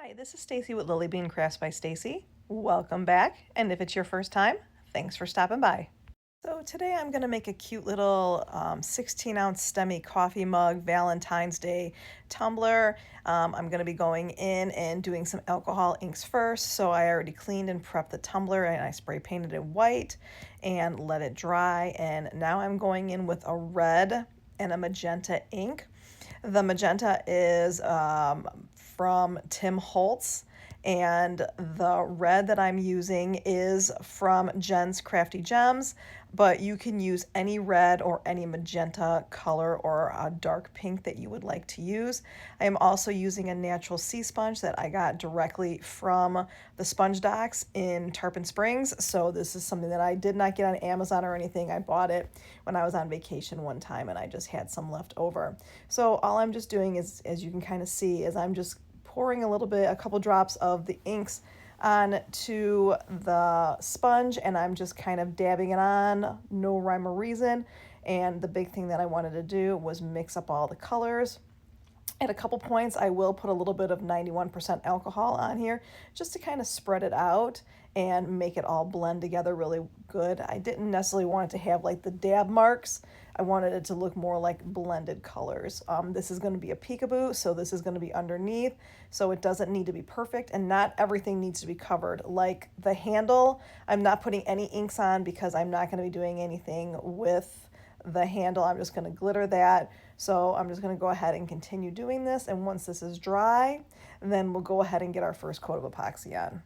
Hi, this is Stacy with Lily Bean Crafts by Stacy. Welcome back, and if it's your first time, thanks for stopping by. So today I'm going to make a cute little 16-ounce Stemmy coffee mug Valentine's Day tumbler. I'm going to be going in and doing some alcohol inks first. So I already cleaned and prepped the tumbler and I spray painted it white and let it dry. And now I'm going in with a red and a magenta ink. The magenta is from Tim Holtz, and the red that I'm using is from Jen's Crafty Gems, but you can use any red or any magenta color or a dark pink that you would like to use. I am also using a natural sea sponge that I got directly from the Sponge Docks in Tarpon Springs, so this is something that I did not get on Amazon or anything. I bought it when I was on vacation one time and I just had some left over. So all I'm just doing is, as you can kind of see, is I'm just pouring a couple drops of the inks onto the sponge, and I'm just kind of dabbing it on, no rhyme or reason. And the big thing that I wanted to do was mix up all the colors. At a couple points, I will put a little bit of 91% alcohol on here just to kind of spread it out and make it all blend together really good. I didn't necessarily want it to have like the dab marks. I wanted it to look more like blended colors. This is going to be a peekaboo, so this is going to be underneath, so it doesn't need to be perfect, and not everything needs to be covered. Like the handle, I'm not putting any inks on because I'm not going to be doing anything with the handle. I'm just going to glitter that. So I'm just going to go ahead and continue doing this, and once this is dry, then we'll go ahead and get our first coat of epoxy on.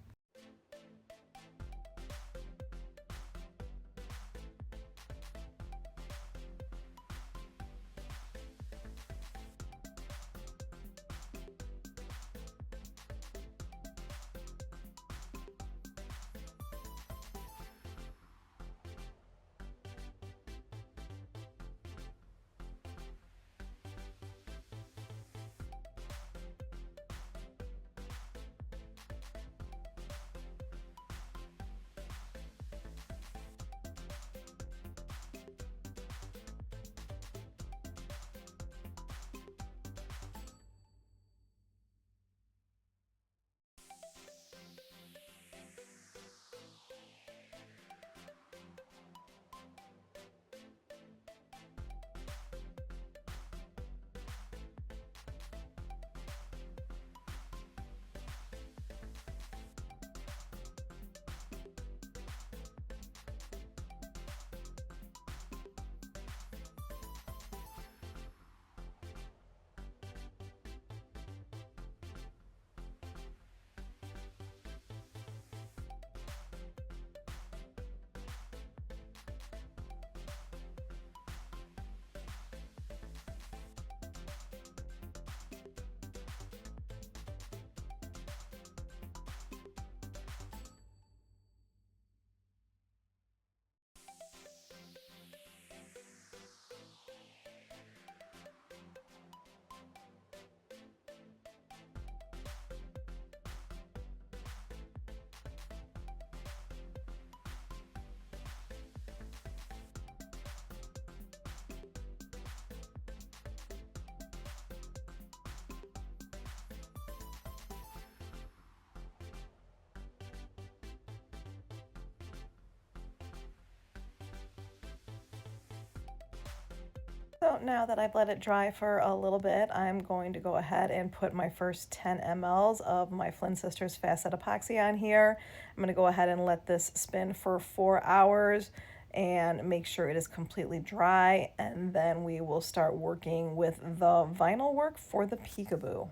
So now that I've let it dry for a little bit, I'm going to go ahead and put my first 10 mLs of my Flynn Sisters Fast Set Epoxy on here. I'm going to go ahead and let this spin for 4 hours and make sure it is completely dry, and then we will start working with the vinyl work for the peekaboo.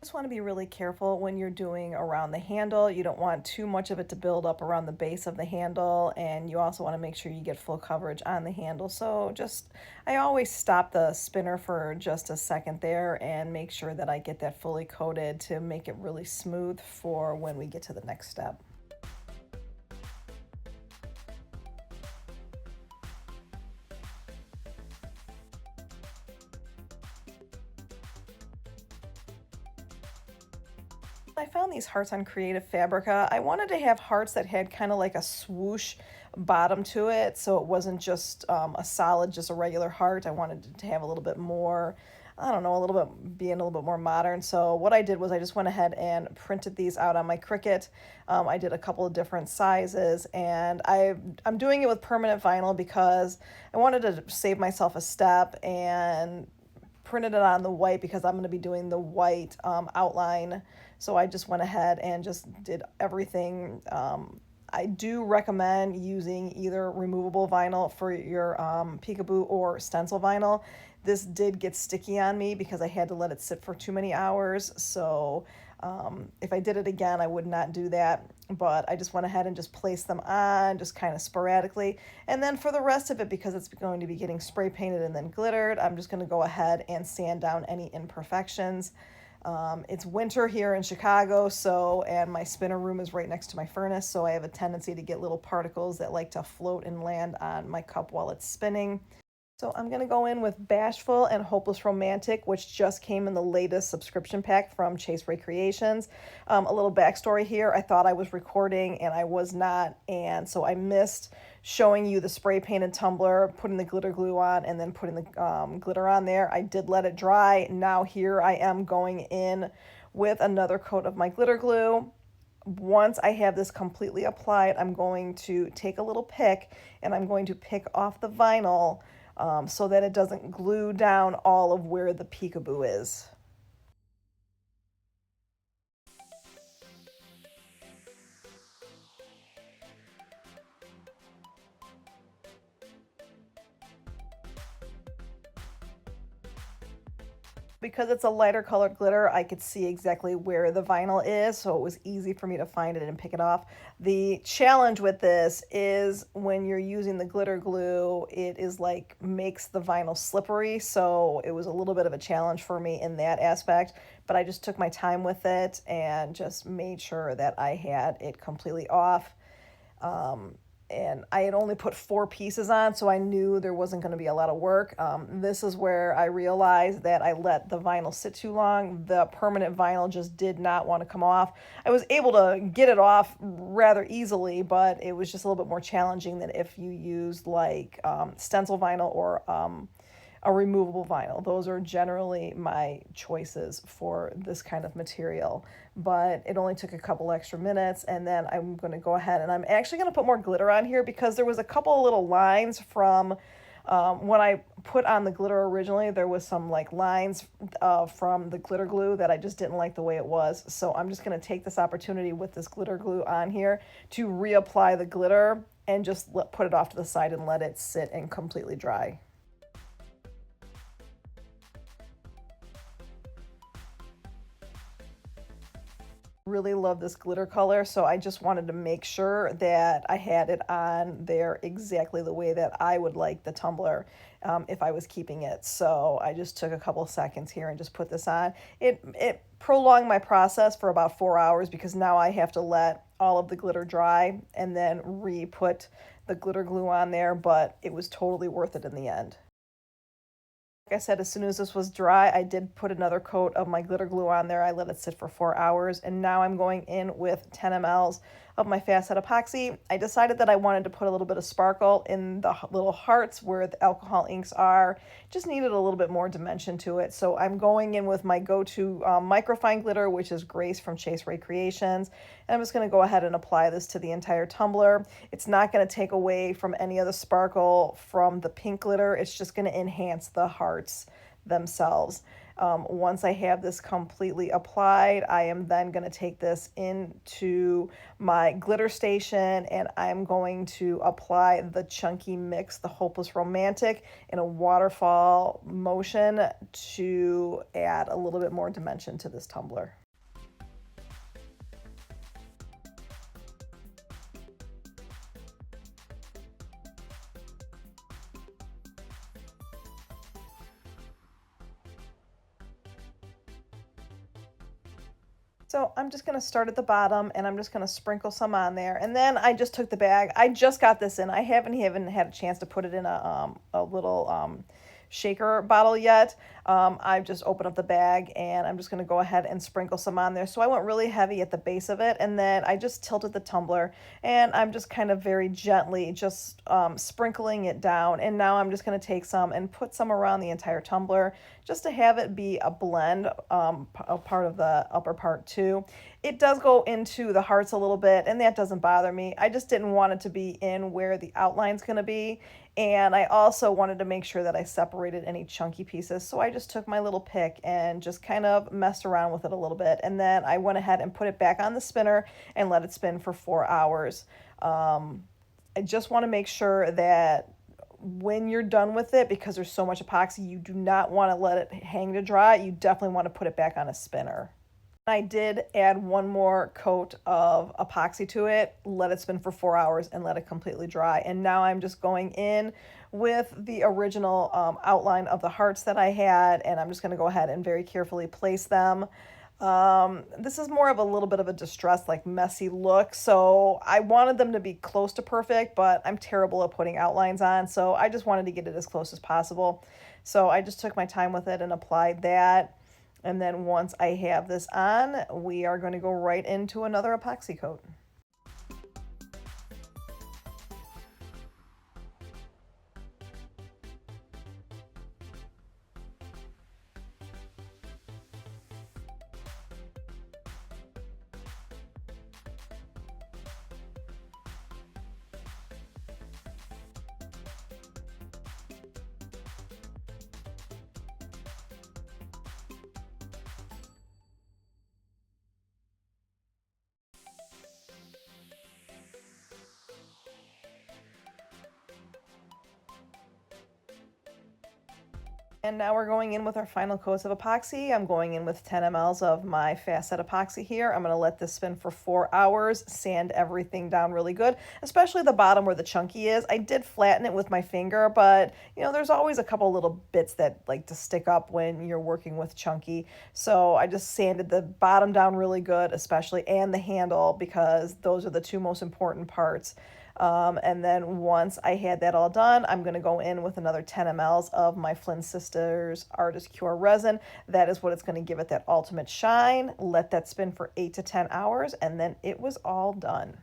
Just want to be really careful when you're doing around the handle. You don't want too much of it to build up around the base of the handle, and you also want to make sure you get full coverage on the handle. So I always stop the spinner for just a second there and make sure that I get that fully coated to make it really smooth for when we get to the next step. I found these hearts on Creative Fabrica. I wanted to have hearts that had kind of like a swoosh bottom to it, so it wasn't just a solid, just a regular heart. I wanted it to have a little bit more, I don't know, a little bit, being a little bit more modern. So what I did was I just went ahead and printed these out on my Cricut. I did a couple of different sizes, and I'm doing it with permanent vinyl because I wanted to save myself a step and printed it on the white because I'm going to be doing the white outline. So I just went ahead and just did everything. I do recommend using either removable vinyl for your peekaboo or stencil vinyl. This did get sticky on me because I had to let it sit for too many hours. So if I did it again, I would not do that. But I just went ahead and just placed them on just kind of sporadically. And then for the rest of it, because it's going to be getting spray painted and then glittered, I'm just going to go ahead and sand down any imperfections. It's winter here in Chicago, and my spinner room is right next to my furnace, so I have a tendency to get little particles that like to float and land on my cup while it's spinning. So I'm going to go in with Bashful and Hopeless Romantic, which just came in the latest subscription pack from Rae Creations. A little backstory here. I thought I was recording and I was not, and so I missed showing you the spray painted tumbler, putting the glitter glue on, and then putting the glitter on there. I did let it dry. Now here I am going in with another coat of my glitter glue. Once I have this completely applied, I'm going to take a little pick and I'm going to pick off the vinyl so that it doesn't glue down all of where the peekaboo is. Because it's a lighter colored glitter, I could see exactly where the vinyl is, so it was easy for me to find it and pick it off. The challenge with this is when you're using the glitter glue, it is like makes the vinyl slippery, so it was a little bit of a challenge for me in that aspect, but I just took my time with it and just made sure that I had it completely off. And I had only put 4 pieces on, so I knew there wasn't going to be a lot of work. This is where I realized that I let the vinyl sit too long. The permanent vinyl just did not want to come off. I was able to get it off rather easily, but it was just a little bit more challenging than if you used like stencil vinyl or a removable vinyl. Those are generally my choices for this kind of material, but it only took a couple extra minutes. And then I'm going to go ahead and I'm actually going to put more glitter on here because there was a couple of little lines from when I put on the glitter originally. There was some like lines from the glitter glue that I just didn't like the way it was. So I'm just going to take this opportunity with this glitter glue on here to reapply the glitter and just put it off to the side and let it sit and completely dry. Really love this glitter color, so I just wanted to make sure that I had it on there exactly the way that I would like the tumbler if I was keeping it. So I just took a couple seconds here and just put this on. It prolonged my process for about 4 hours because now I have to let all of the glitter dry and then re-put the glitter glue on there, but it was totally worth it in the end. Like I said, as soon as this was dry, I did put another coat of my glitter glue on there. I let it sit for 4 hours, and now I'm going in with 10 mLs of my fast set epoxy. I decided that I wanted to put a little bit of sparkle in the little hearts where the alcohol inks are. Just needed a little bit more dimension to it. So I'm going in with my go-to microfine glitter, which is Grace from Rae Creations. And I'm just going to go ahead and apply this to the entire tumbler. It's not going to take away from any of the sparkle from the pink glitter. It's just going to enhance the hearts themselves. Once I have this completely applied, I am then going to take this into my glitter station and I'm going to apply the chunky mix, the Hopeless Romantic, in a waterfall motion to add a little bit more dimension to this tumbler. So I'm just going to start at the bottom and I'm just going to sprinkle some on there. And then I just took the bag. I just got this in. I haven't even had a chance to put it in a little shaker bottle yet. I've just opened up the bag and I'm just going to go ahead and sprinkle some on there. So I went really heavy at the base of it, and then I just tilted the tumbler and I'm just kind of very gently just sprinkling it down. And now I'm just going to take some and put some around the entire tumbler just to have it be a blend, a part of the upper part too. It does go into the hearts a little bit, and that doesn't bother me. I just didn't want it to be in where the outline's going to be. And I also wanted to make sure that I separated any chunky pieces. So I just took my little pick and just kind of messed around with it a little bit. And then I went ahead and put it back on the spinner and let it spin for 4 hours. I just want to make sure that when you're done with it, because there's so much epoxy, you do not want to let it hang to dry. You definitely want to put it back on a spinner. I did add one more coat of epoxy to it, let it spin for 4 hours, and let it completely dry. And now I'm just going in with the original outline of the hearts that I had, and I'm just going to go ahead and very carefully place them. This is more of a little bit of a distressed, like messy look, so I wanted them to be close to perfect, but I'm terrible at putting outlines on, so I just wanted to get it as close as possible. So I just took my time with it and applied that. And then once I have this on, we are going to go right into another epoxy coat. And now we're going in with our final coats of epoxy. I'm going in with 10 mLs of my fast set epoxy here. I'm going to let this spin for 4 hours, sand everything down really good, especially the bottom where the chunky is. I did flatten it with my finger, but you know, there's always a couple little bits that like to stick up when you're working with chunky. So I just sanded the bottom down really good, especially, and the handle, because those are the two most important parts. And then once I had that all done, I'm going to go in with another 10 mLs of my Flynn Sisters Artist Cure resin. That is what it's going to give it that ultimate shine. Let that spin for 8 to 10 hours, and then it was all done.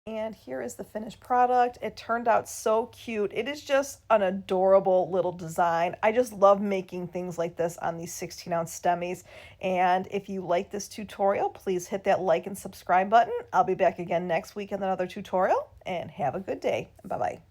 And here is the finished product. It turned out so cute. It is just an adorable little design. I just love making things like this on these 16-ounce stemmies. And if you like this tutorial, please hit that like and subscribe button. I'll be back again next week in another tutorial, and have a good day. Bye-bye.